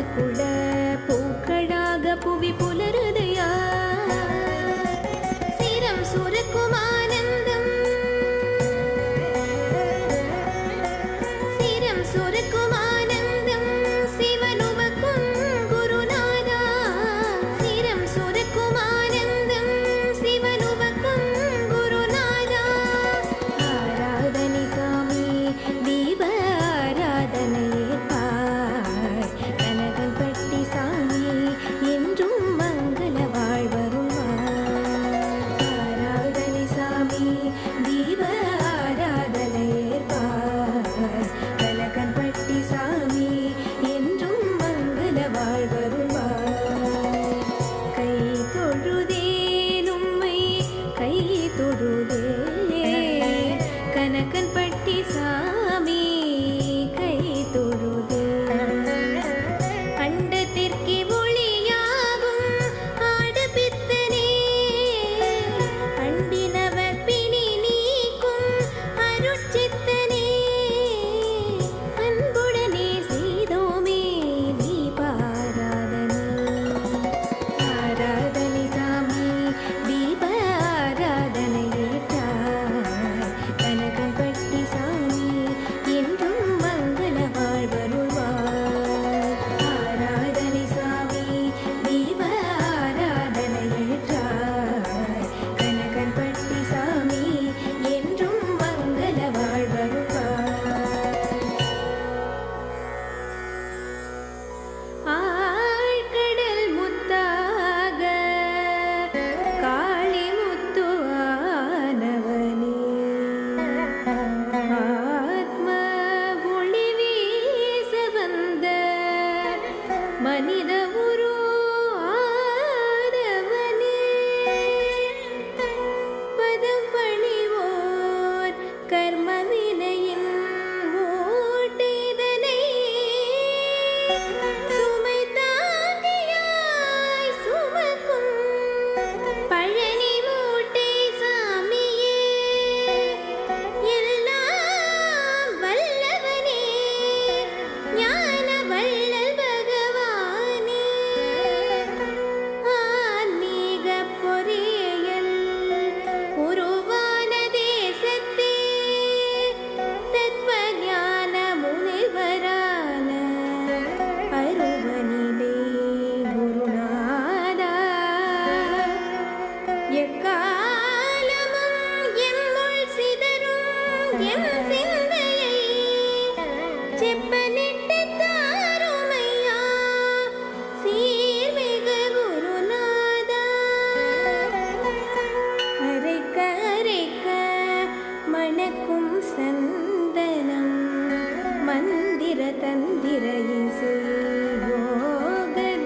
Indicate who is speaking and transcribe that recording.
Speaker 1: குல பூக்களாக புவி புலருதையா சிரம் சுரக்கும் ஆனந்தம் சிரம் சுரக்கும் ஆனந்தம் சிவனுமக்கும் குருநாதா சிரம் சுரக்கும் ஆனந்தம் சிவனுமக்கும் குருநாதா ஆராதனை சாமி தீப ஆராதனையே கனகன்பட்டி சாமி என்றும் மங்கள வாழ்வருள்வார் ஆராதனை சாமி தீப ஆராதனையே கனகன்பட்டி சாமி என்றும் மங்கள வாழ்வருள்வார் கை தொழுதேன் உம்மை கை தொழுதே கனகன்பட்டி சாமி கை தொழுதே அண்டத்திற்கே ஒளியாகும் ஆடபித்தனே அண்டினவர் பிணி நீக்கும் அருட்சித்தனே அன்புடனே செய்தோமே தீபாராதனை ஆராதனை சாமி தீப ஆராதனையேற்றாய் கனகன்பட்டி சாமி என்றும் மங்கள வாழ்வருள்வார் ஆராதனை சாமி தீப ஆராதனையேற்றாய் கனகன்பட்டி சாமி என்றும் மங்கள வாழ்வருள்வார் ஆழ்கடல் முத்தாக காளி முத்துவானவனே ஆத்ம ஒளி வீச வந்த மனித